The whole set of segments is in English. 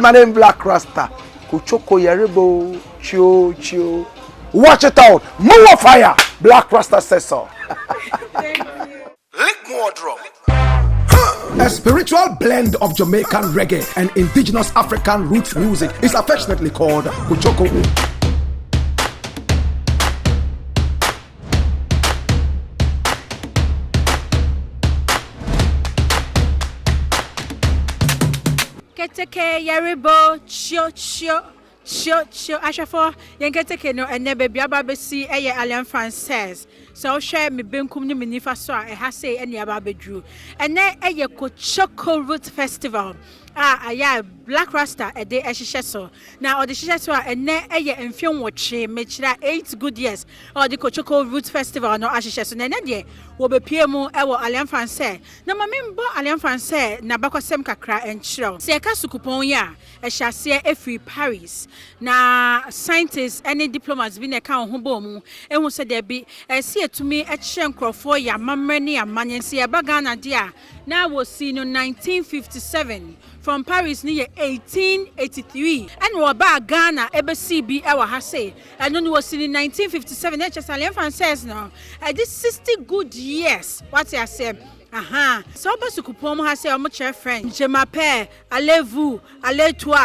my name Black Rasta. Kuchoko Yaribo, Chio. Watch it out. More fire. Black Rasta says so. Lick more drum. A spiritual blend of Jamaican reggae and indigenous African roots music is affectionately called Kuchoko. Keteke Yaribo Chio Ashafo Yanketeke no and never be about see a Alliance Française. So share me benkum ni minifa so a ha say any about bedru. And then a Kuchoko Root Festival. Yeah, Black Rasta a day as so. Now, the Shisha and ne a year and film watch, make 8 good years or the Kuchoko Root Festival no Ashes and then ye will be PMO our Alliance Française. Now, my member Alliance Française, Nabako Semkakra and Chiro. Seka Sukupon ya, a chassis a free Paris. Now, scientists, any diplomats been a count Humbomu, and who said there be a see to me a chancro for ya, Mamreni and Manian see a bagana dia. Now was seen in 1957 from Paris near 1883 and waba Ghana EBCB our hase and then was seen in 1957 Alliance Française now this 60 good years what I said so basukupom has say much friend je m'appelle allez-vous allez-toi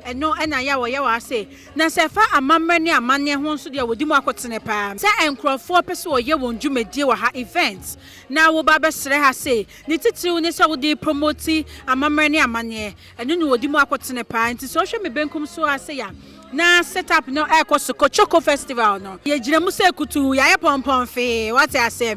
and no and ya say na se fa amamani amane ho so de wodi mu akotene pa say enkrofo person ye won dwumedie wa ha events na wo ba besre ha say ni titiri ni so wodi promote amamani amane and no wodi mu akotene pa nti social me benkum so ha say ya na set up no ekoso Kuchoko festival no ye gire mu say kutu ya pompon fe what I say o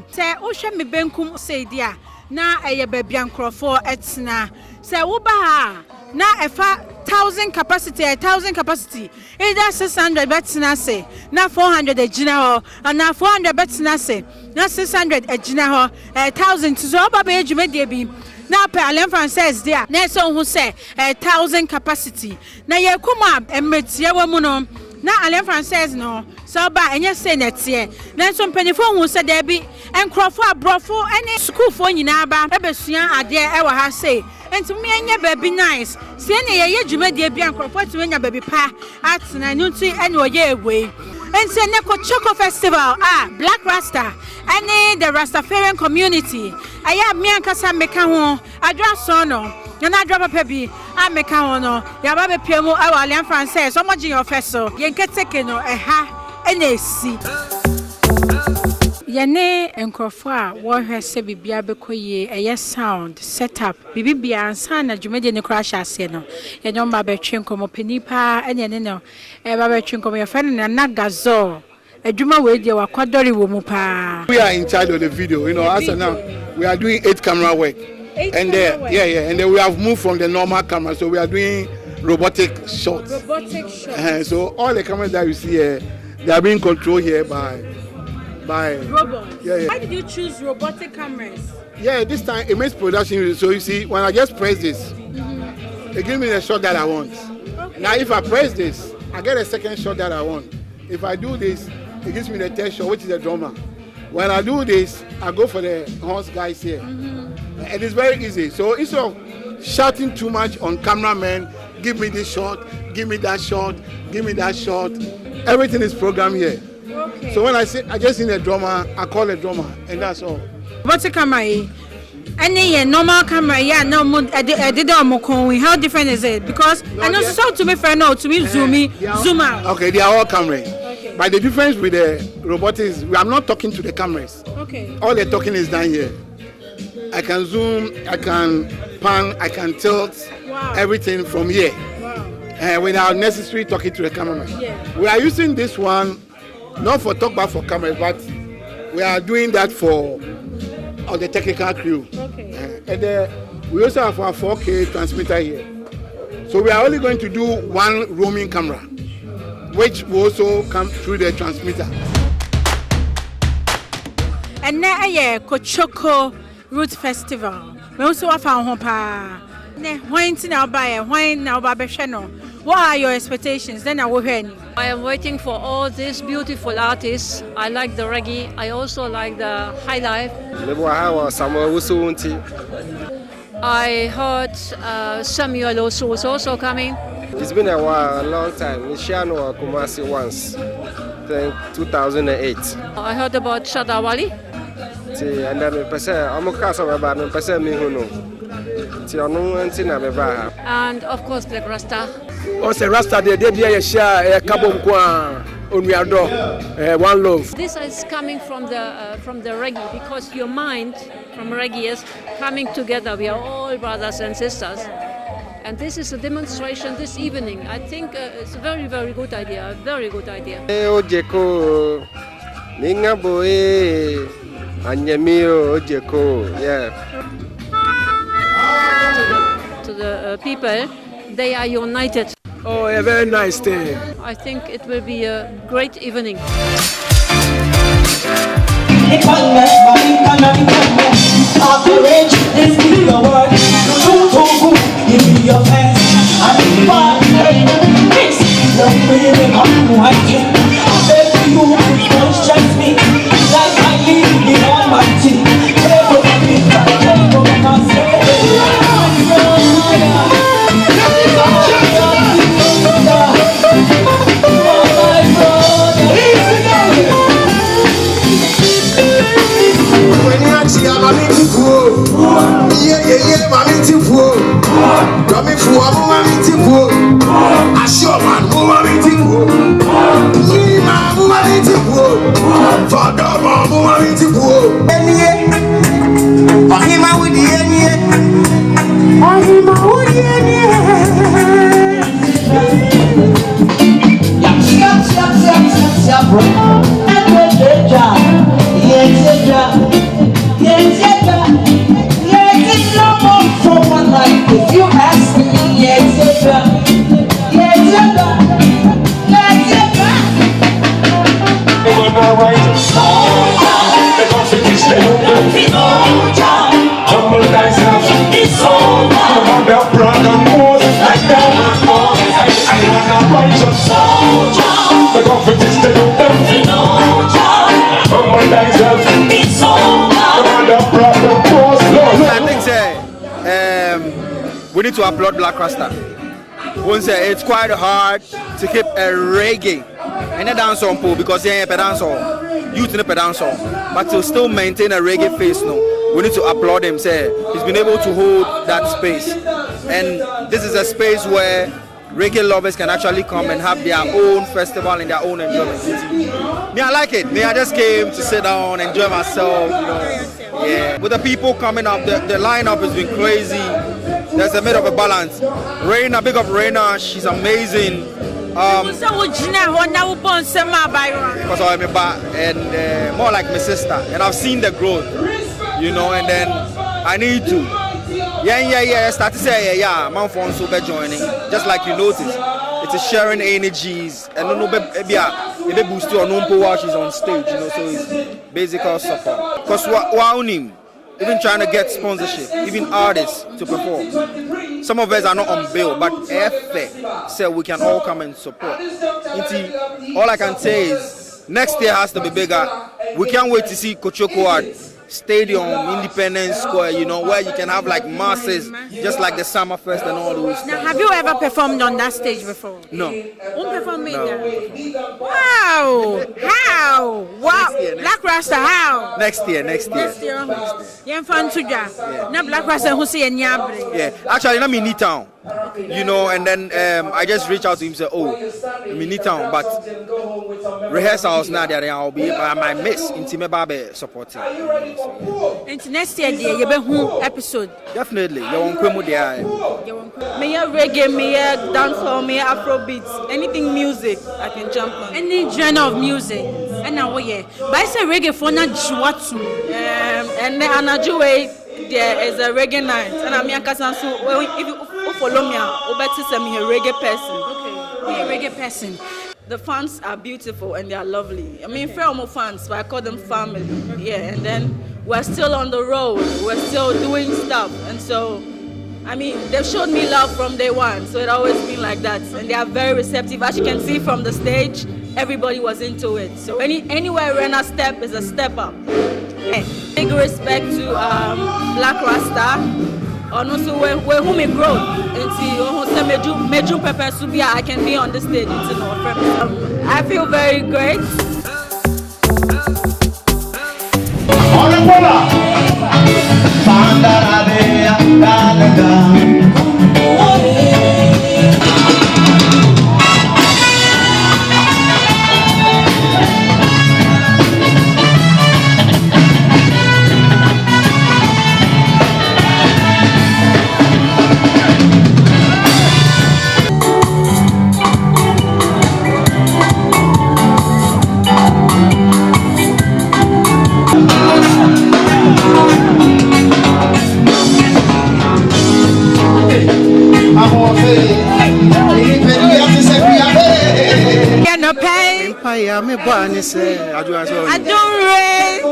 hwe me benkum say dia na eye babia nkrofo etna say wo ba na efa 1000 capacity either 600 betna say na 400 ejina ho na 400 betna say na 600 ejina ho 1000 so ba be ejuma de bi na pe Alliance Française dia na so hu say 1000 capacity na ye kuma emretie wa mu no na Alliance Française no so ba enye say netie na so mpanifo hu say there be enkrofo abrofo any school fo nyina ba ebesua ade e wa ha say enti me enye baby nice say na ye dwumade bi enkrofo ti nya baby pa atena nunti ene oye egwe enti ne Kuchoko festival Black Rasta any the Rastafarian community aya me ankasa meka ho adwa so no na drop papa bi ameka ho no ya ba be piemu awa Alliance Française so moji your feso Keteke no ha enesi yene enkrofo a wo hwese bibia bekoye eye sound setup bibia ansa na dwumede ne crash ase no ye nyomba be twenkomo penipa ene ne no e ba be twenkomo ye fa na nagazo adwuma we dia wakwadori wo mu pa. We are in charge of the video, as of now we are doing 8 camera work. And then we have moved from the normal camera, so we are doing robotic shots. So all the cameras that you see here, they are being controlled here by robots. Why did you choose robotic cameras? This time it makes production. So you see, when I just press this, it gives me the shot that I want. Okay. Now if I press this, I get a second shot that I want. If I do this, it gives me the third shot, which is the drummer. When I do this, I go for the horse guys here. And it's very easy. So instead of shouting too much on cameraman, give me this shot, give me that shot, give me that shot, everything is programmed here. Okay. So when I just need a drummer, I call a drummer, and that's all. What's a camera? Any normal camera, how different is it? Because I know so to me friend now to me zoom out. Okay, they are all cameras. Okay. But the difference with the robotics, I'm not talking to the cameras. Okay. All the talking is done here. I can zoom, I can pan, I can tilt, everything from here. Wow. Without necessarily talking to the cameraman. Yeah. We are using this one not for talk but for cameras, but we are doing that for the technical crew. Okay. And we also have our 4K transmitter here. So we are only going to do one roaming camera, which will also come through the transmitter. And now Kuchoko Root Festival. We also have our home. What are your expectations? Then I will hear you. I am waiting for all these beautiful artists. I like the reggae. I also like the high life. I heard Samuel also was also coming. It's been a while, a long time. We share no Kumasi once. I think 2008. I heard about Shadawali. See, and then I'm a cast of about me who And of course, Black Rasta. Also, Rasta, they share a couple of one love. This is coming from the reggae, because your mind from reggae is coming together. We are all brothers and sisters. And this is a demonstration this evening. I think it's a very, very good idea. Very good idea. To the people, they are united. Oh, a very nice day. I think it will be a great evening. We need to applaud Black Rasta. It's quite hard to keep a reggae and a dance on pool because you're a dance on, youth in a dance on, but to still maintain a reggae face. No, we need to applaud him. He's been able to hold that space, and this is a space where reggae lovers can actually come and have their own festival and their own enjoyment. Me, I like it. Me, I just came to sit down, enjoy myself. Yeah. With the people coming up, the lineup has been crazy. There's a bit of a balance. Reina, big up Reina, she's amazing. Because I'm and more like my sister, and I've seen the growth, and then I need to. Start to say, man, for super joining. Just like you notice, it's a sharing energies, and maybe boost to Onua while she's on stage, so it's basic support. Because even trying to get sponsorship, even artists to perform. Some of us are not on bill, but so we can all come and support. All I can say is next year has to be bigger. We can't wait to see Kuchoko at Stadium, Independence Square, where you can have like masses, just like the Summerfest and all those. Now, have you ever performed on that stage before? No. Wow! How? Wow! Black Rasta, how? Next year. Now Black Rasta who say yeah, actually, I'm in Town. And then I just reached out to him and said, I'm in Town, but rehearsals now that I'll be I might miss Babe supporting. And next year, you be episode. Definitely, you won't come with the Me reggae, me dancehall, me Afrobeats, anything music I can jump on. Any genre of music. And now but I say reggae for na juwatu. And then Anajuwe there is a reggae night, and I'm if you follow me, I'll bet you send me a reggae person. Okay, a reggae person. The fans are beautiful and they are lovely. I mean, Fermo fans, but I call them family. Yeah, and then we're still on the road. We're still doing stuff, and so, I mean, they've showed me love from day one. So it always been like that, and they are very receptive. As you can see from the stage, everybody was into it. So anywhere Rena step is a step up. Big respect to Black Rasta. or no so where who me grow until say major pepper so be I can be on the stage I feel very great. I don't raise.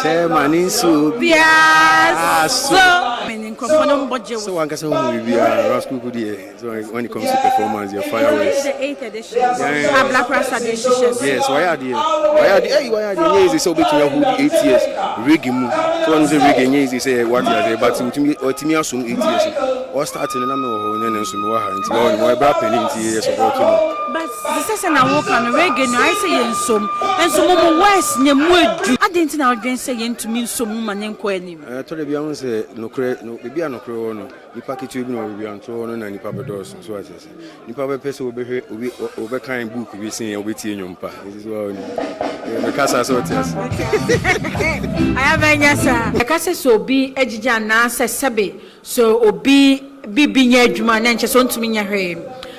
Say money so. Yes. So one can say we be Rascal good here. So when it comes to performance, your fireworks. The 8th edition. Black Rasta edition. Yes. Why are they? Why are they? Yes, so between who 8 years reggae move. So when say reggae, yes, they say what years? But to me, assume 8 years. Or starting na me ho nene nso me wa ha nti wa bra penny nti yes support me. But this is an walk on reggae no I say yensom enso mo west nye mu edu adenti na odwen say yentumi nso mu ma nenko anim to le bia won say no kre no bia no kre wo no nipa ketu bi no bia nto no na nipa bedos so asese nipa be pese obehwe obe kan book bi sin ya obetie nyompa this is what me kasa so tias I have anyasa kasa so bi ejija na sebe so obi bibinya adwuma na nche so ntumi nya hwe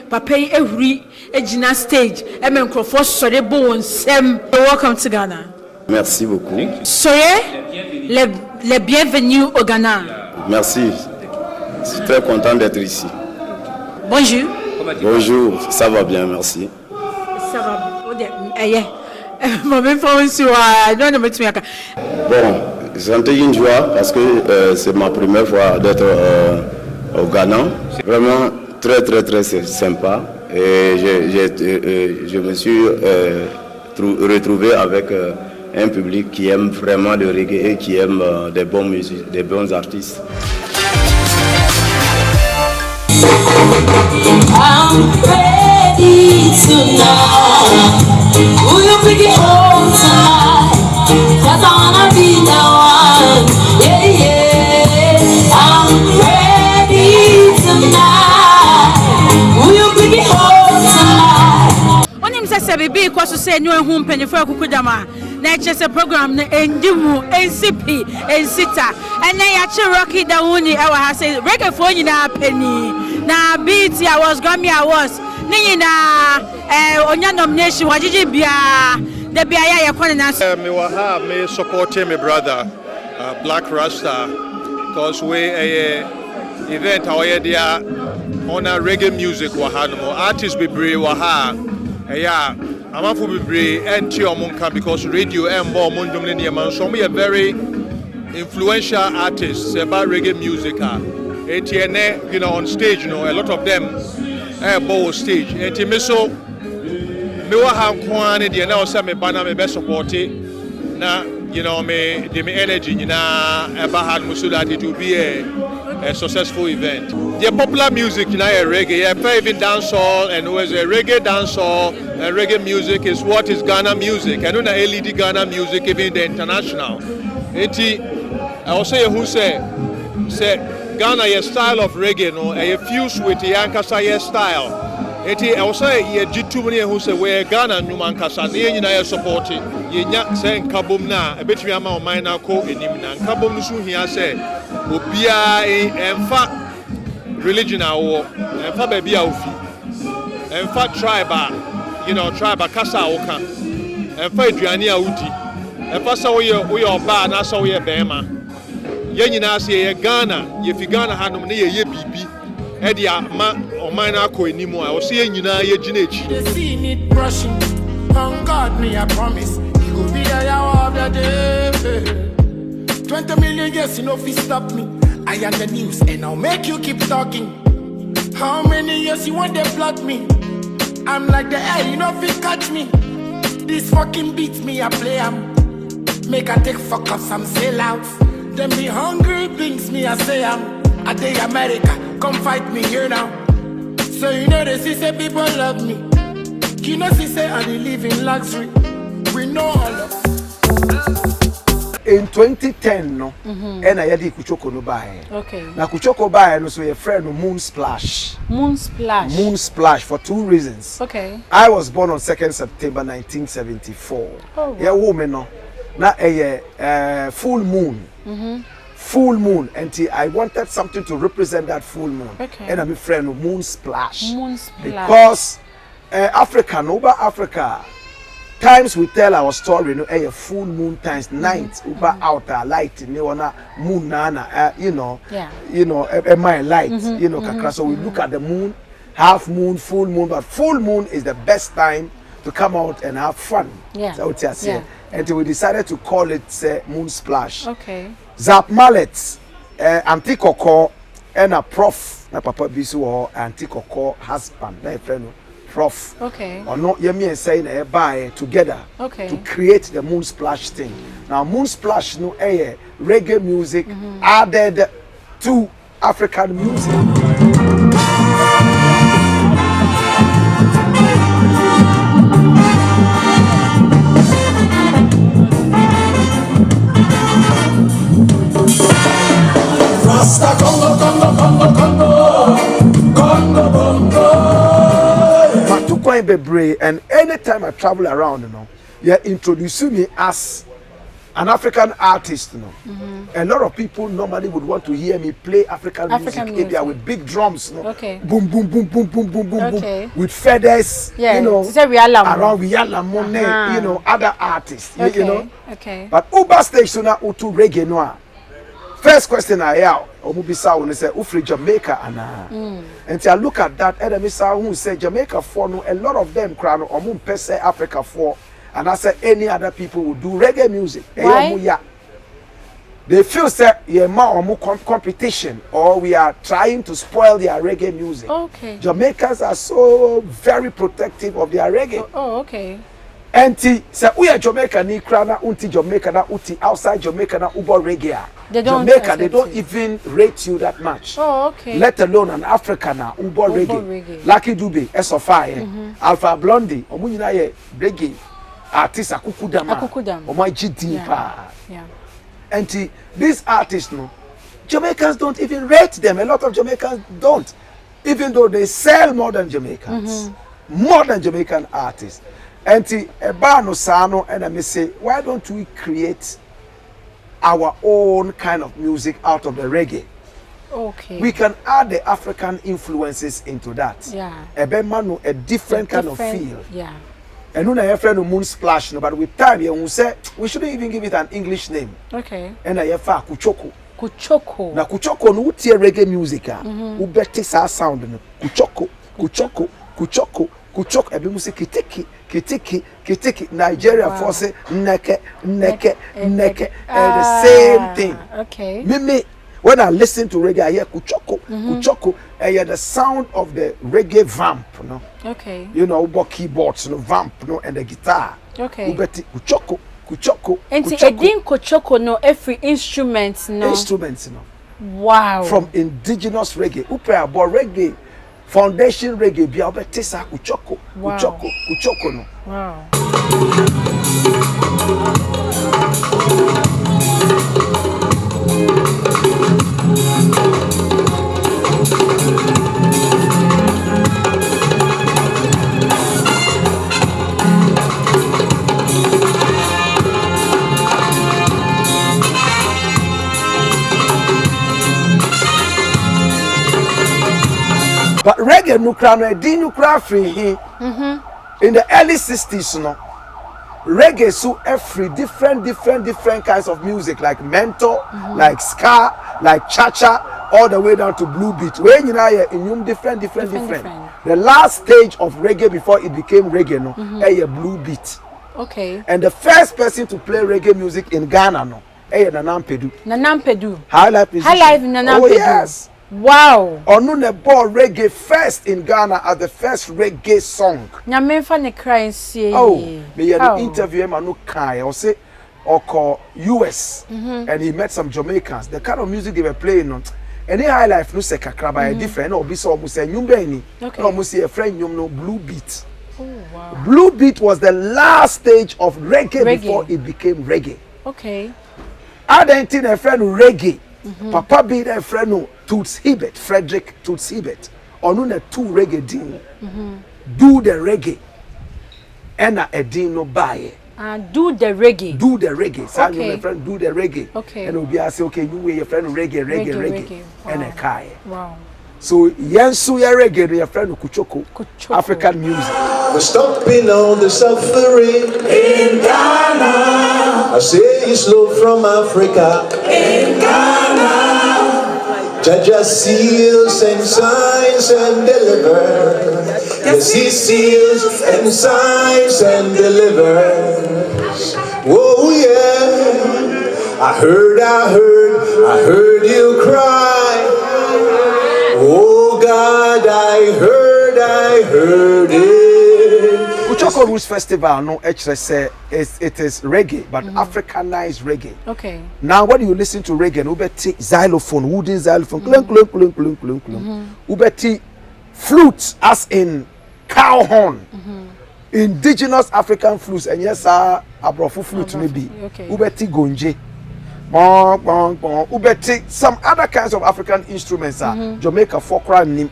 papa yi ehuri ejina stage e me nkrofo sore bo wonsem. Welcome to Ghana. Merci beaucoup. Soyez les bienvenus au Ghana. Merci. Je suis très content d'être ici. Bonjour. Bonjour, ça va bien, merci. Ça va. Bon, c'est une joie parce que c'est ma première fois d'être au Ghana. Vraiment très très très sympa et je me suis retrouvé avec un public qui aime vraiment le reggae et qui aime des bonnes musiques, des bons artistes. I'm ready tonight. Will you bring it home tonight? 'Cause I wanna be the one. Yeah, yeah. I'm ready tonight. Will you bring it home tonight? Onim say baby kwa so say nyu ehun penifo akukudama na chese program na endimu NCP ensita ene ya chi Rocky Dawuni e wa ha say reggae fo nyina penny na beat ya was Grammy Awards ni na onya nomination wajiji bia de bia ya yakwane na me wa ha me support my brother Black Rasta cause we event away dia on a reggae music wa ha no artists be brave wa ha yeah amafo be brave enti omonka because radio embo omondom ne ne man so we are very influential artists about reggae music etienne you know on stage you know a lot of them bow stage enti me so me wa ha kwan de na o say me bana me be support na you know me the energy na eba had so that it will be a successful event. The popular music na reggae, even dancehall and was a reggae dancehall and reggae music is what is Ghana music. And on LED Ghana music even the international. Eti I also who say Ghana your style of reggae no a fuse with the Yankasa your style. Eti also ye jitu many who say we Ghana nyuma nkasa na nyina ye support ye nya say nkabom na ebetumi ama o man na ko enim na nkabom no so hia say obia emfa religion awo emfa ba bia ofi emfa tribe you know tribe kasa awoka emfa aduane a wudi emfa say we oba na say we bema ye nyina say ye Ghana ye fi Ghana hanom na ye bibi Edia ma omina ko enimu I was see nyina ye gina echi the see it brushing on God me I promise he go be a hour of the day 20 million years you know if you stop me I am the news and I'll make you keep talking how many years you want to plot me I'm like the air you know if you catch me this fucking beats me I play make I take fuck off some sellouts them be hungry things me I say I day America, come fight me here now. So you know they see say people love me. You know see say I live in luxury. We know all of. In 2010 no, and I had Kuchoko no buy. Okay. Now Kuchoko buy no so your friend no Moon Splash. Moon Splash. Moon Splash for 2 reasons. Okay. I was born on 2nd September 1974. Oh. Wow. Yeah, woman no. Now a full moon. Full moon, and I wanted something to represent that full moon. Okay. And I'm a friend of Moon Splash. Moon Splash. Because over Africa, times we tell our story, you know, a full moon times night, over outer light, you know, moon nana, you know, my light, you know, kakra. So we look at the moon, half moon, full moon, but full moon is the best time to come out and have fun. Yeah. So and we decided to call it Moon Splash. Okay. Zap Mallet, Antikoko, and a prof, na papa bisu or Antikoko husband, na friend prof. Okay. Or not yemi and saying a buy together. Okay. To create the Moon Splash thing. Now Moon Splash no reggae music added to African music. Rasta Congo, Congo, Congo, Congo, Congo, Congo. But to quite be brave, and anytime I travel around, you know, you introduce me as an African artist, you know. A lot of people normally would want to hear me play African music. Maybe with big drums, you know. Okay. Boom, boom, boom, boom, boom, boom, boom, okay. boom, with feathers, yeah, you know, around Rihanna, Monet, you know, other artists, okay. you know. Okay. But Uber station now to reggae noir. First question I have, Omubisa when they say Ufri Jamaica and I look at that, and I who say Jamaica for no, a lot of them crown or Mum Pese Africa for, and I say any other people would do reggae music. Why? They feel that yeah, more competition, or we are trying to spoil their reggae music. Okay. Jamaicans are so very protective of their reggae. Oh, okay. Enti say we are Jamaica ni krana unti Jamaica na uti outside Jamaica na ubo reggae. They don't Jamaica they don't even rate you that much. Oh, okay. Let alone an African na ubo reggae. Lucky Dube, SFI, Alpha Blondie, omunyina ye reggae artist akukudama. Omo GD pa. Yeah. Enti these artists no Jamaicans don't even rate them. A lot of Jamaicans don't, even though they sell more than Jamaicans. More than Jamaican artists. And Ebano Sano and I say, why don't we create our own kind of music out of the reggae? Okay. We can add the African influences into that. Yeah. Ebemano a different kind of feel. Yeah. And when I have friend Moon Splash, no, but with time you say we shouldn't even give it an English name. Okay. And I have Kuchoko. Kuchoko. Na Kuchoko no tie reggae music who better sound no. Kuchoko, Kuchoko, Kuchoko. Kuchoko ebe mu se Keteke Nigeria for say neke the same thing. Okay. Me when I listen to reggae I hear Kuchoko I hear the sound of the reggae vamp, no. Okay. You know, about keyboards, no vamp, no, and the guitar. Okay. Ubeti Kuchoko. And edin Kuchoko no every instrument no. Instruments no. Wow. From indigenous reggae. Upe about reggae. Foundation reggae be about tesa Kuchoko. Wow. Kuchoko no. Wow. But reggae nukra no edi nukra free here. In the early 60s, no, reggae so every different kinds of music like mento, like ska, like cha-cha, all the way down to blue beat. When you know in different. The last stage of reggae before it became reggae, no, a blue beat. Okay. And the first person to play reggae music in Ghana, no, Nanampedu. High life Nanampedu. Oh yes. Wow. Onua bought reggae first in Ghana as the first reggae song. Nyamenfa ne cry see. Oh, me had interview him and no kai or say or call US and he met some Jamaicans. The kind of music they were playing on any high life no se kakra by different no be so almost say nyum be ni almost say a friend nyum no blue beat. Oh wow. Blue beat was the last stage of reggae before it became reggae. Okay. Identity a friend reggae. Papa be a friend no Toots Hibbert, Frederick Toots Hibbert. Onu na two reggae din. Do the reggae. Ena a din no buy. Do the reggae. Do the reggae. So Okay. your friend do the reggae. Okay. And obi say okay, you way your friend reggae. Wow. And a kai. Wow. So yensu ya reggae your friend Kuchoko. African music. We're stopping all the suffering in Ghana. I say it's love from Africa in Ghana. Jaja seals and signs and deliver. Yes, he seals and signs and delivers. Oh yeah, I heard you cry. Oh God, I heard it. Kuchoko Roots Festival, no, say it is reggae, but Africanized reggae. Okay. Now, when you listen to reggae, ubeti xylophone, wooden xylophone, ubeti flutes, as in cow horn, indigenous African flutes, and yes, abrofu flute maybe. Okay. Ubeti gonje, ubeti some other kinds of African instruments. Jamaica folklore nim.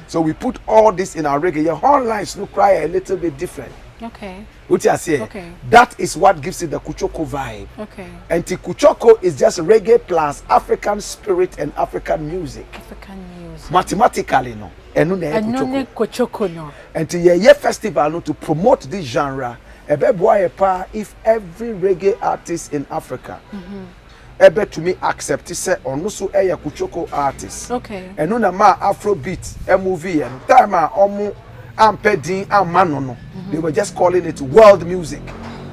So we put all this in our reggae. Your horn lines no cry a little bit different. Okay. What you say? Okay. That is what gives it the Kuchoko vibe. Okay. And the Kuchoko is just reggae plus African spirit and African music. African music. Mathematically, no. And no Kuchoko no. And the year festival no to promote this genre. If every reggae artist in Africa ebe to me accept say ono so eya Kuchoko artist. Okay. And no na ma Afrobeat MOV and time omo ampedin amano no. They were just calling it world music.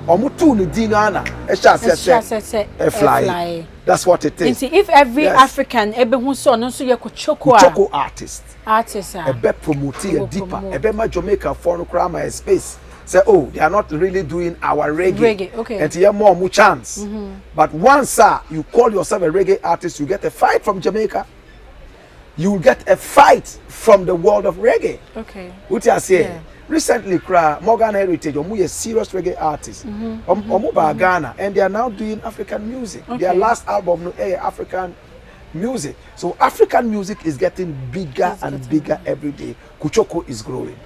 Omo tu ni dinana e fly. That's what it is. If every African ebe hu so no so ye Kuchoko artist. Artist ebe promote a deeper ebe ma Jamaica for no crama space. Say, oh, they are not really doing our reggae. Okay. And you have more chance. But once you call yourself a reggae artist, you get a fight from Jamaica. You will get a fight from the world of reggae. Okay. What you say? Yeah. Recently, Morgan Heritage, a serious reggae artist. Ghana, and they are now doing African music. Okay. Their last album, no, African music. So African music is getting bigger and bigger every day. Kuchoko is growing.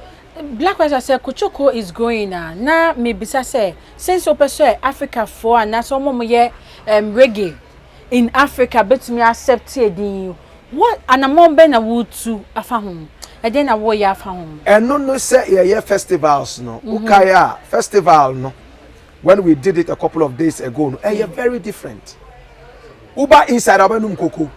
Black West say Kuchoko is growing na maybe say since open Africa for and na so mo ye reggae in Africa bet me accept it what anamon be na wutu afa ho e den na wo ya afa ho and no say ye festivals no ukaya festival no when we did it a couple of days ago no e very different uba inside abanum koko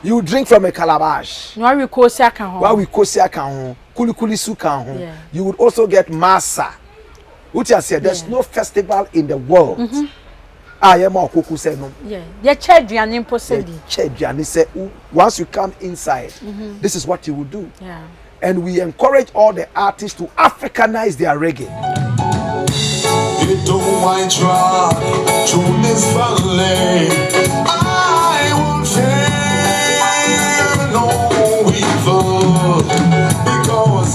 you drink from a calabash no we kosi aka ho wa we kosi aka ho kulikuli suka ho you would also get masa which I said there's no festival in the world I am a kuku say no the chedrian impo said chedrian say once you come inside this is what you will do and we encourage all the artists to Africanize their reggae. I try through this valley, I won't fear no evil, because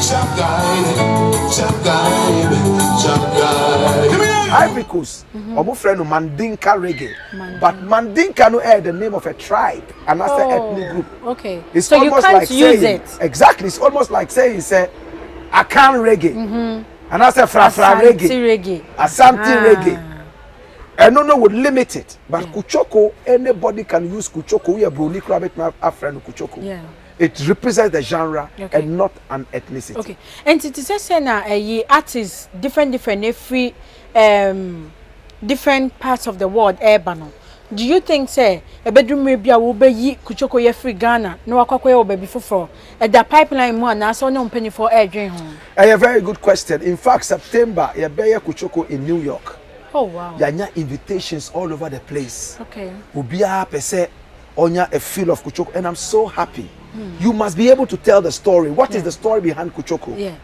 Jah guide. Ivory Coast, omo friend no Mandinka reggae, but Mandinka no air the name of a tribe and that's the ethnic group. Okay, it's so almost you can't like use saying, it. Exactly, it's almost like saying say Akan reggae. And that's a fra reggae. Asante reggae. And no would limit it. But Kuchoko, anybody can use Kuchoko. We are Bruni Krabet, my friend Kuchoko. Yeah. It represents the genre and not an ethnicity. Okay. And it is say na artists different every different parts of the world urban. Do you think say a bedroom maybe I will be Kuchoko ye free Ghana no akwakoye obaby for the pipeline mo na so no penny for air drain home? A very good question. In fact, September ye be Kuchoko in New York. Oh wow. Yanya invitations all over the place. Okay. Ubia pese onya a feel of Kuchoko and I'm so happy. You must be able to tell the story. What is the story behind Kuchoko? Yeah.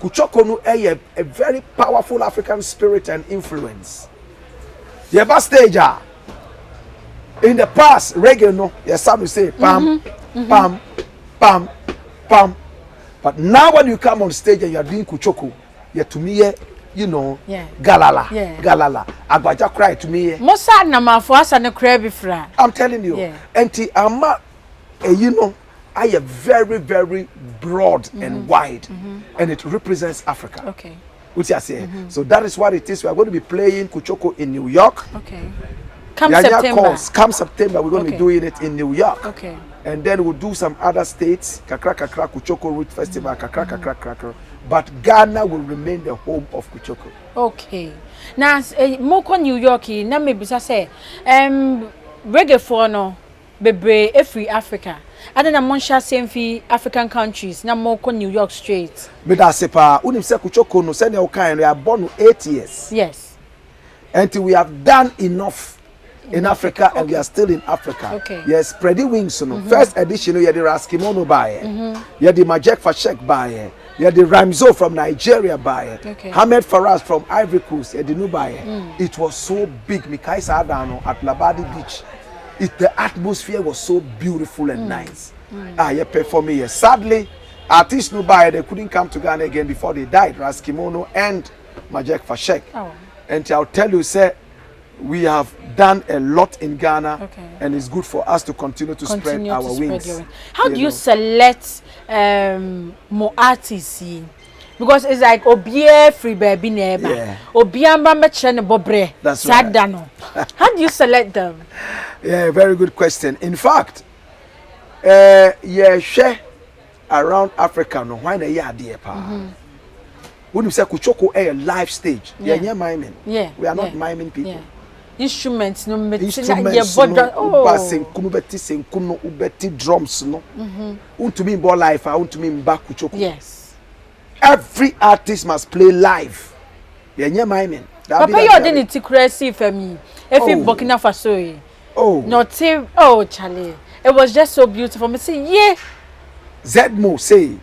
Kuchoko no a very powerful African spirit and influence. Yeba stage In the past, reggae, no, yes, some will say pam, pam, pam, pam. But now when you come on stage and you are doing kuchoko, yeah, to me, you know, galala, galala. Agbaja cry to me. Mosa na mafuasa na cry befra. I'm telling you, enti ama, you know, I am very, very broad and wide, and it represents Africa. Okay. Which I say. So that is what it is. We are going to be playing kuchoko in New York. Okay. Come September. Come September, we're going to be doing it in New York. Okay. And then we'll do some other states, Kakra Kakra Kuchoko Root Festival, Kakra Kakra Kakra. But Ghana will remain the home of Kuchoko. Okay. Now, moko New York, na maybe say, reggae for no, bebre every Africa. And then I'm sure same for African countries. Na moko New York straight. But that's a pa. Unim se Kuchoko no send your kind. We are born 8 years. Yes. Until we have done enough. In Africa, and we are still in Africa. Okay. Yes, spreading wings. You know. First edition, you had the Raskimono buy, you had the Majek Fashek buy, you had the Ramzo from Nigeria buy, Hamed Faraz from Ivory Coast, you had the new buy. It was so big. Mikai Sadano at Labadi Beach. The atmosphere was so beautiful and nice. You perform here. Sadly, artists no buy, they couldn't come to Ghana again before they died. Raskimono and Majek Fashek. And I'll tell you, sir. We have done a lot in Ghana, and it's good for us to continue to spread our wings. How do you select more artists? Because it's like Obie free baby neighbor, Obiamba mechene bobre. That's right. How do you select them? Yeah, very good question. In fact, share around Africa no why na ya dear pa. When you say Kuchoko a live stage, miming. We are not miming people. Instruments no instruments no bassing kunu beti sen kunu ubeti drums no untumi mbo live untumi mba Kuchoko. Yes, every artist must play live. Miming. Papa you didn't secrecy for me if Burkina Faso. Not Charlie, it was just so beautiful. Me say Zedmo say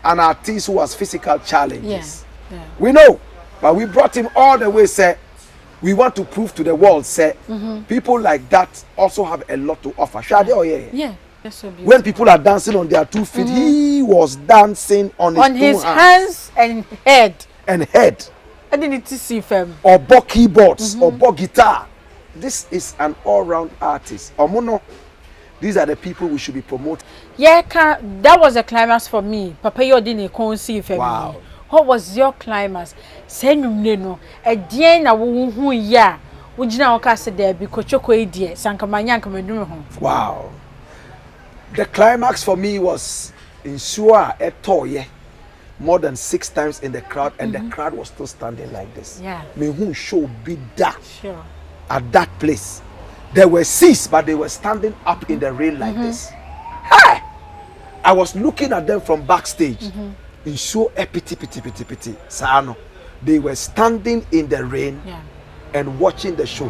an artist who has physical challenges. We know, but we brought him all the way. Say we want to prove to the world, say people like that also have a lot to offer. Yeah, that's so beautiful. When people are dancing on their 2 feet, he was dancing on his hands and head. And head. I didn't see them. Or bought keyboards or bought guitar. This is an all-round artist. Omono. These are the people we should be promoting. Yeah, that was a climax for me. Papa, you didn't see for me. What was your climax? Say no. A dear na who ya. Would you now cast there because Kuchoko idiot? Sankamanya come. Wow. The climax for me was in Shua Etoye. More than 6 times in the crowd, and the crowd was still standing like this. Yeah. Me who show be that. Sure. At that place. They were seats, but they were standing up in the rain like this. Hey! I was looking at them from backstage. In show pity. Sano. They were standing in the rain and watching the show.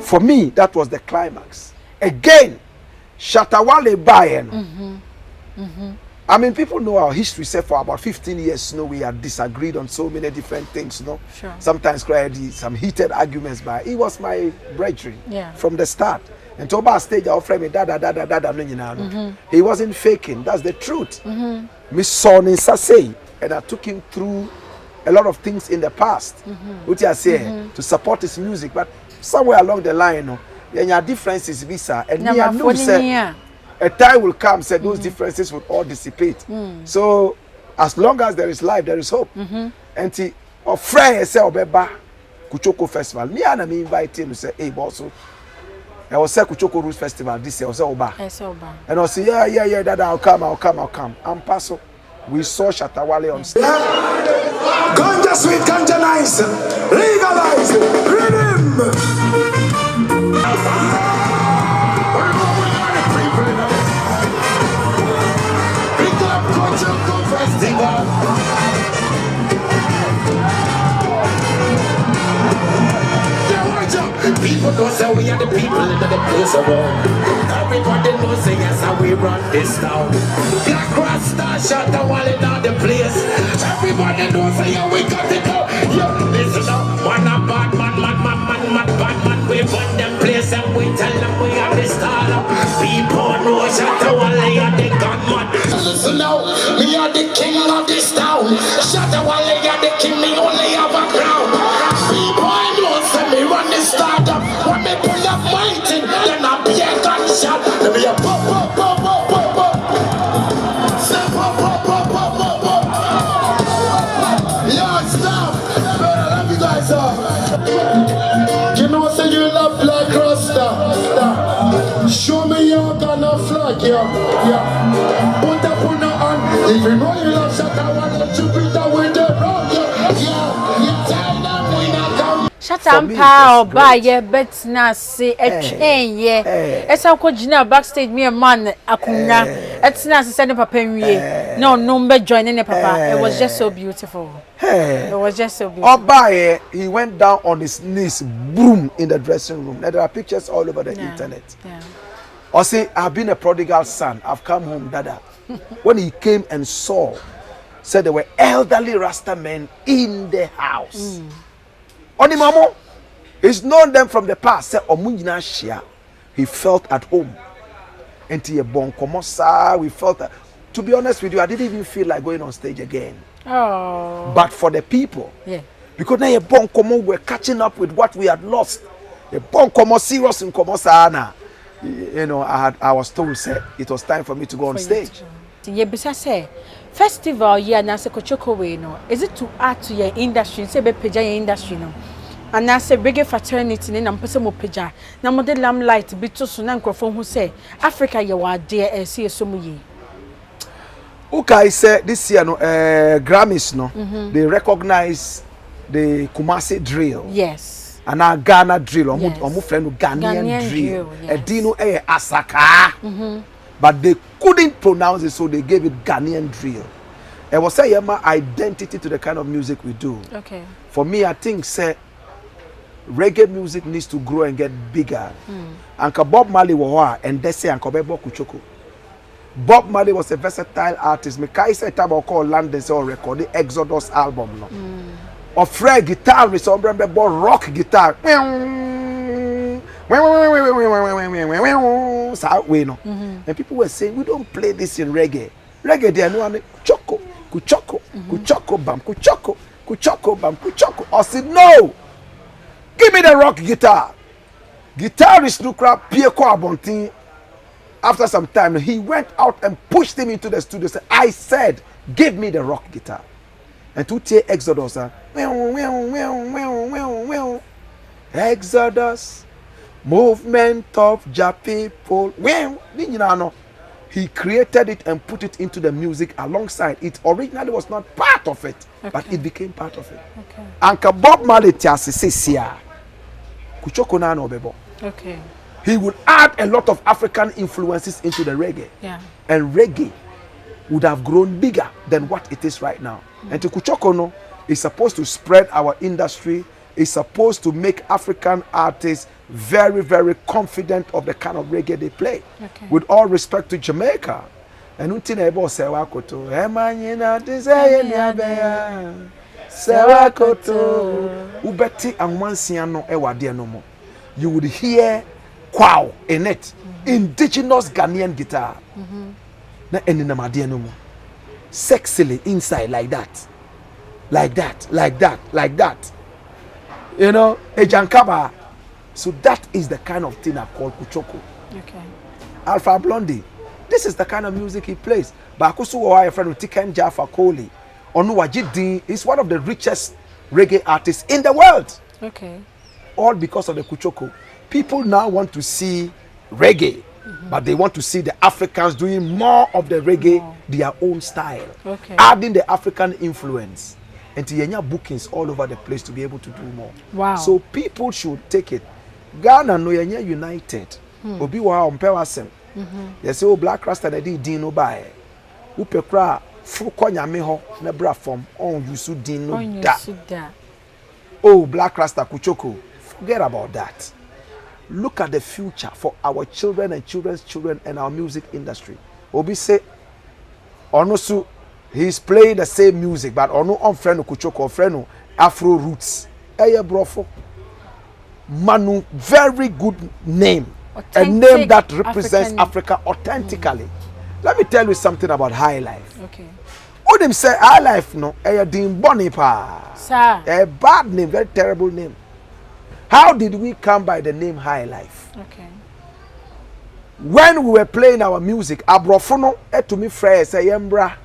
For me, that was the climax. Again, Shatawale Bayen. I mean, people know our history. Say for about 15 years, we had disagreed on so many different things. Sure. Sometimes cried some heated arguments. But he was my brethren from the start. And to about stage, I offered me He wasn't faking. That's the truth. Miss Sonny Sase, and I took him through a lot of things in the past. Which I say to support his music, but somewhere along the line, there are differences visa, and me and you say a time will come, said those differences will all dissipate. So as long as there is life, there is hope. And the friend say Obeba Kuchoko Festival. Me and me invite him to say, hey boss, I was say Kuchoko Roots Festival this year. I was say Oba. And I say yeah, that I'll come. And Paso, we saw Shatawale on stage. Ganja sweet, ganja nice, legalize, rhythm. Big up Kuchoko Festival. People don't say we are the people in the place around. Everybody knows say yes, how we run this town. Black Rasta shot the wall in all the place. Everybody knows say yeah, we got it go. Yeah, listen up, man a bad man, bad man. We run them place and we tell them we are the star. People know shot the wall, they are the gunman. Listen now, me are the king of this town. Shot the wall, they are the king, me only have a crown. People know say me run this startup. When me pull up my thing, then I be a gunshot. Let me a pop, pop, pop, pop, pop, pop. Say pop, pop, pop, pop, pop, pop. Yo, stop. I love you guys all. You know say you love Black Rasta. Show me your gun of flag, yeah. Put up on the hand. If you know you love shot, I want you beat that with the rock, yeah. Tell them we not come. Shut up, pal. Buy your bets now. Say a chain, yeah. It's how could you know backstage me a man? Akuna. It's not sending papa. No number joining the papa. It was just so beautiful. It was just so beautiful. Obaye, he went down on his knees, boom, in the dressing room. Now, there are pictures all over the internet. Or say, I've been a prodigal son. I've come home, dada. When he came and saw, said there were elderly Rasta men in the house. Oni mamo, he's known them from the past. Say omunjina shia. He felt at home. Enti bon komosa. We felt that. To be honest with you, I didn't even feel like going on stage again. Oh. But for the people, because now bon komo, we're catching up with what we had lost. A bon komo serious in komosa na. You know, I was told say it was time for me to go on stage. Yeah, besides say festival yeah na se Kuchoko way no. Is it to add to your industry? Say be peja your industry no. And na say reggae fraternity ni na mpese mo peja. Na mo de lamplight bi to so na nkrofo hu say Africa ye wa de see so mu yi. Okay, say this year no Grammys no. They recognize the Kumasi drill. Yes. And our Ghana drill, omu friend Ghanaian drill. Edino Asaka. But they couldn't pronounce it, so they gave it Ghanaian drill. It was say my identity to the kind of music we do. Okay. For me, I think say reggae music needs to grow and get bigger. Uncle Bob Marley was and they say Uncle Bebo Kuchoko. Bob Marley was a versatile artist. Me kai say time call London say record the Exodus album no. Of Fred guitar with some rock guitar. And people were saying we don't play this in reggae. Reggae they are no Kuchoko, Kuchoko, Kuchoko bam, Kuchoko, Kuchoko bam, Kuchoko. I said no. Give me the rock guitar. Guitarist Nukra Pieko Abontin. After some time, he went out and pushed him into the studio. Said, I said, give me the rock guitar. And to take Exodus, Exodus, movement of Ja people. He created it and put it into the music alongside. It originally was not part of it, but it became part of it. Uncle Bob Marley says, Kuchoko na no bebo. Okay. He would add a lot of African influences into the reggae. And reggae would have grown bigger than what it is right now. And to Kuchoko no is supposed to spread our industry, is supposed to make African artists very, very confident of the kind of reggae they play. With all respect to Jamaica. And untinebo sewakoto. Emanyina dizeyenyabeya. Sewakoto. Ubeti anwansiano ewade no mo. You would hear wow in it. Indigenous Ghanaian guitar. Na eninamade no mo. Sexily inside like that. Like that, like that, like that. You know, a Jankaba. So that is the kind of thing I call Kuchoko. Alpha Blondie. This is the kind of music he plays. Bakusu wa friend with Tiken Jaffa Koli. Onua Jidin is one of the richest reggae artists in the world. All because of the Kuchoko. People now want to see reggae, but they want to see the Africans doing more of the reggae, their own style, adding the African influence. And yenya bookings all over the place to be able to do more. Wow. So people should take it. Ghana no yenya united. Obi wa ompe wasem. They say, oh, Black Rasta na di din no buy. Upe kra fu konya me ho na bra form on yusu din no da. Oh, Black Rasta Kuchoko. Forget about that. Look at the future for our children and children's children and our music industry. Obi say, Onosu, he's playing the same music, but Ono on friend Kuchoko, friend Afro Roots. Eye brofo. Manu, very good name. Authentic, a name that represents Africa authentically. Let me tell you something about High Life. Okay. What them say High Life no, a din boni pa. Sir. A bad name, very terrible name. How did we come by the name High Life? Okay. When we were playing our music, Abrofono to me friends Yembra,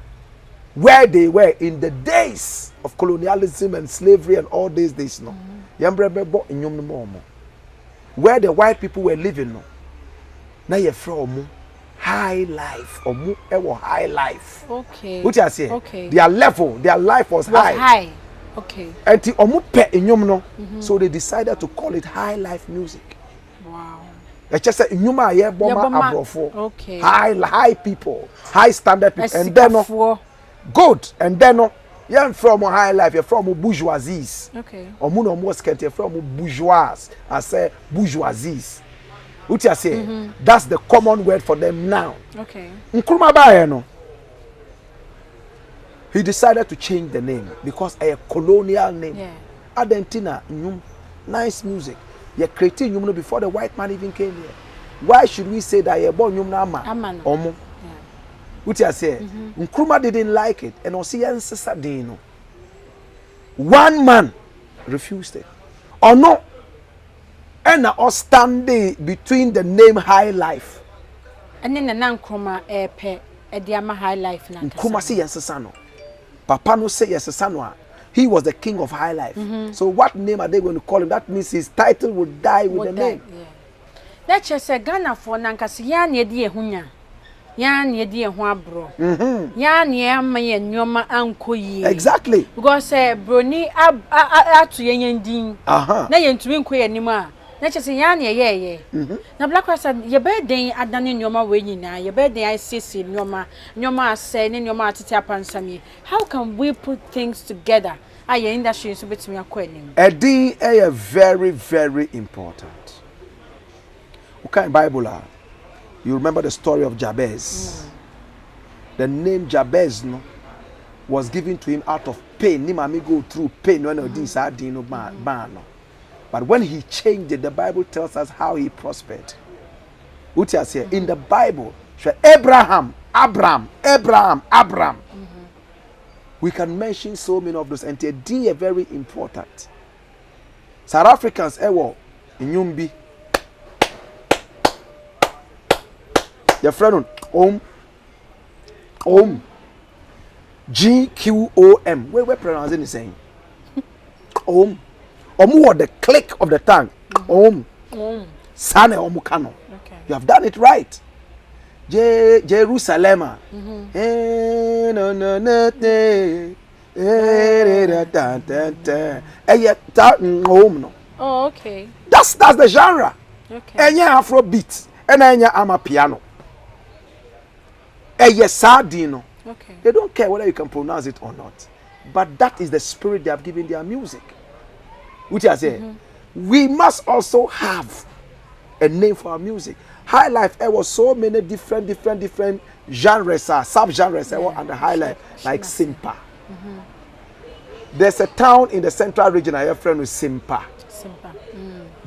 where they were in the days of colonialism and slavery and all these days no. Yembra bebo inyom no more. Where the white people were living no. Na ye from High Life or High Life. Okay. What you say? Okay. Their level, their life was high. Okay. And the omu pe inyom no. So they decided to call it High Life music. Wow. It's just say inyoma ye boma abrofo. Okay. High people, high standard people, and then no. Good, and then no. You're from High Life, you're from bourgeoisies. Okay. Omuno mosket, you're from bourgeois. I say bourgeoisies. What you say? That's the common word for them now. Okay. Nkrumah Baye no. He decided to change the name because a colonial name. Yeah. Argentina, nice music. You're creating nyum before the white man even came here. Why should we say that you're born nyum na ama? Omo. What you say? Nkrumah didn't like it, and Osiyan Dino. One man refused it. Or no, and now standing between the name High Life. And then the Nkrumah pe Ediama High Life na. Nkrumah si Yansesano. Papa no say Yansesano. He was the king of High Life. So what name are they going to call him? That means his title would die with the name. Yeah. Let's just say Ghana for Nankasi yan yedi ehunya. Yan yedi ehu abro. Yan yama ye nyoma anko yi. Exactly. Because broni atu yen din. Na yentumi nko ye nima. Na che se yan ye. Na Black Rasta ye be den adane nyoma we nyina. Ye be den ICC nyoma ase ne nyoma atete apansami. How can we put things together? Aye industry so betimi akọ anim. Edin very very important. Okay, Bible you remember the story of Jabez. The name Jabez no was given to him out of pain. Ni mami go through pain when this no ban. But when he changed it, the Bible tells us how he prospered. What you say in the Bible? Abraham. We can mention so many of those, and they are very important. South Africans, in Nyumbi. Your friend Om. GQOM. Where pronouncing the same? Om. Omu the click of the tongue. Om. Sane omukano. Okay. You have done it right. Jerusalem. Oh, okay. That's the genre. Okay. Enya Afro beat. Enya amapiano. Sardino. Okay. They don't care whether you can pronounce it or not. But that is the spirit they have given their music. Which I say, we must also have a name for our music. High Life, there was so many different genres, sub-genres under High Life, like Simpa. There's a town in the central region, I have a friend with Simpa.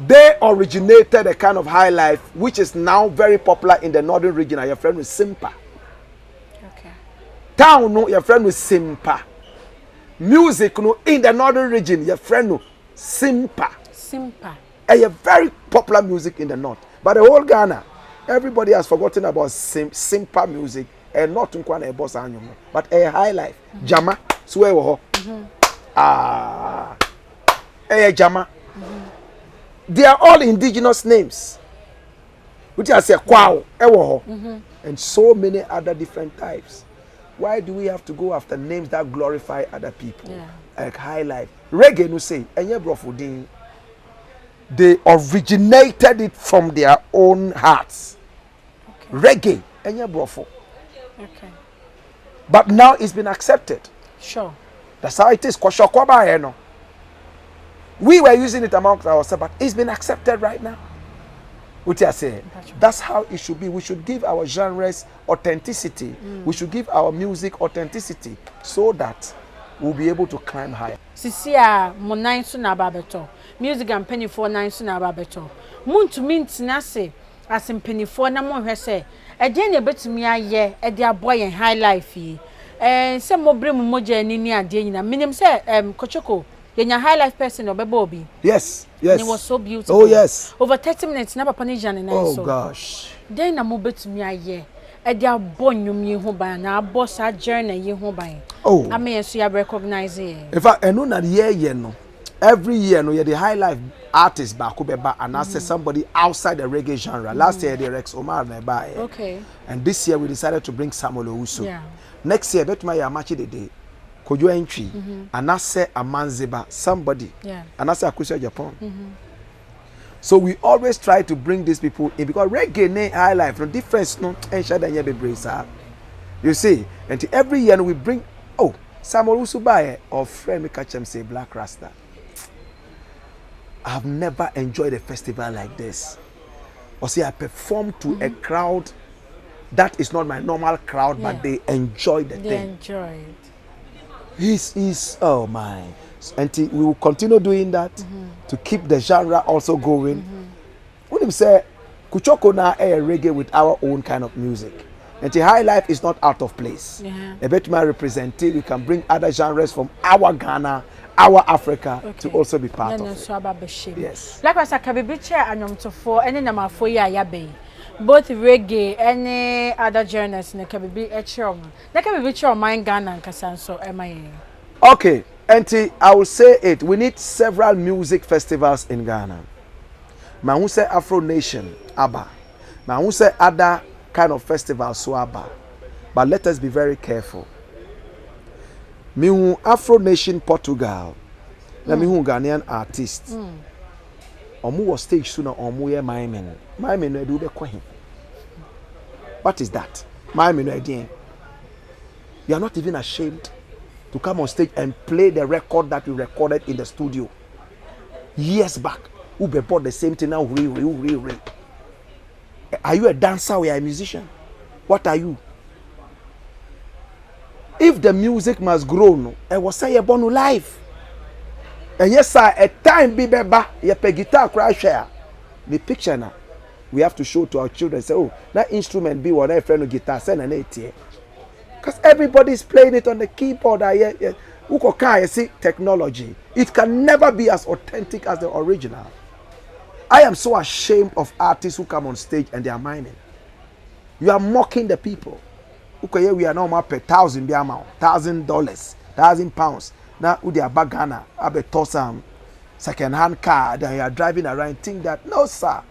They originated a kind of High Life, which is now very popular in the northern region. I have a friend with Simpa. Okay. Town, no, your friend with Simpa. Music, no, in the northern region, your friend, no, Simpa. A very popular music in the north. But the whole Ghana, everybody has forgotten about Simpa music and not Tunkwana a boss annual, but a High Life. Jama, swear WOHO. Jama. They are all indigenous names. Which I say, Kwao, WOHO, and so many other different types. Why do we have to go after names that glorify other people? Yeah. Like high life. Reggae no say, enye brofudin. They originated it from their own hearts. Okay. Reggae, enye brofo. Okay. But now it's been accepted. Sure. That's how it is. Kuchoko no. We were using it amongst ourselves, but it's been accepted right now. What you say? That's how it should be. We should give our genres authenticity. We should give our music authenticity so that we'll be able to climb higher. Sisia mo nine so na babeto. Music and penny for nine so na babeto. Moon to mean tinase as in penny for na mo hwe say. E dey na betumi aye e dey aboy en high life yi. Se mo bre mo moja ni ni ade nyina. Minim say Kuchoko Your high life person or baby. Yes, yes. And it was so beautiful. Oh yes. Over 30 minutes, never punish and oh so. Gosh. Then I move to me a year. And they are born you me who by now boss our journey you who by. Oh. I mean so you recognize it. In fact, I know that year no. Every year no you're the high life artist back and I say somebody outside the reggae genre. Last year they Rex Omar nearby. Okay. And this year we decided to bring Samuel Owusu. Yeah. Next year bet my match the day. Kojo entry and I say a Manziba somebody and I say Akusha Japan. So we always try to bring these people in because reggae ne high life no difference no ensure that you be bracer. You see, and every year we bring Samuel Usubaye or friend me catch him say Black Rasta. I've never enjoyed a festival like this. Or see I perform to a crowd that is not my normal crowd, but they enjoy the thing. They enjoy it. He's oh my, and we will continue doing that to keep the genre also going. When you say Kuchoko na reggae with our own kind of music, and the high life is not out of place. A bit more represented, we can bring other genres from our Ghana, our Africa to also be part of it. Yes. Like I said, Kabibiche and for any number for yabe. Both reggae any other genres ne can be a charm. That can be your mind Ghana and Kasanso MIA. Okay, Auntie, I will say it. We need several music festivals in Ghana. Ma who say Afro Nation, Abba. Ma who say other kind of festivals, so Abba. But let us be very careful. Me who Afro Nation Portugal. Na me who Ghanaian artists. Omu was stage sooner omu ye maimen. Maimen no do be kwahin. What is that? Maimen no idea. You are not even ashamed to come on stage and play the record that you recorded in the studio years back. Who be bought the same thing now? Re. Are you a dancer or a musician? What are you? If the music must grow, no, I was say you're born life. And yes, sir, a time be beba, you pay guitar crash share. The picture now, we have to show to our children. Say, oh, that instrument be what I friend of guitar, send an 80. Because everybody is playing it on the keyboard. Who can see technology? It can never be as authentic as the original. I am so ashamed of artists who come on stage and they are miming. You are mocking the people. Okay, we are now pay $1,000 the amount, $1,000, £1,000. Now, with their bagana, I be tossing second-hand car that you are driving around. Think that no, sir.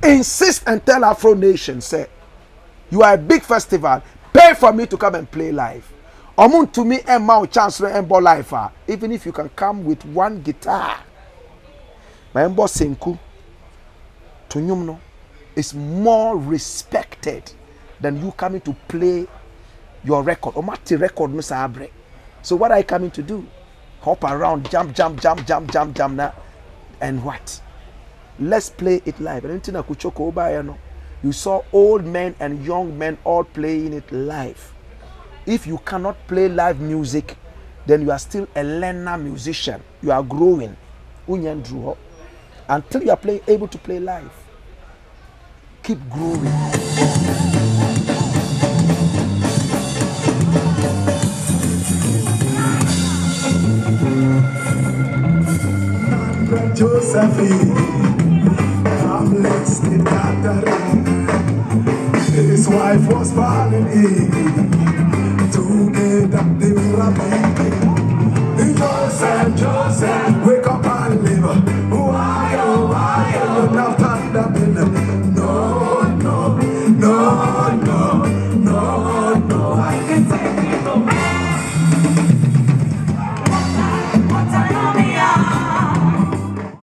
Insist and tell Afro Nation, say, you are a big festival. Pay for me to come and play live. Omun to me and my chance to embo live. Even if you can come with one guitar, my embo senku to nyumno is more respected than you coming to play your record. Omati record no sabre. So what are you coming to do? Hop around, jump now, and what? Let's play it live. And until Kuchoko Obayano, you saw old men and young men all playing it live. If you cannot play live music, then you are still a learner musician. You are growing. Unyan until you are able to play live. Keep growing. Josephine, I'm blessed in his wife was falling in. Together they were a baby. Joseph.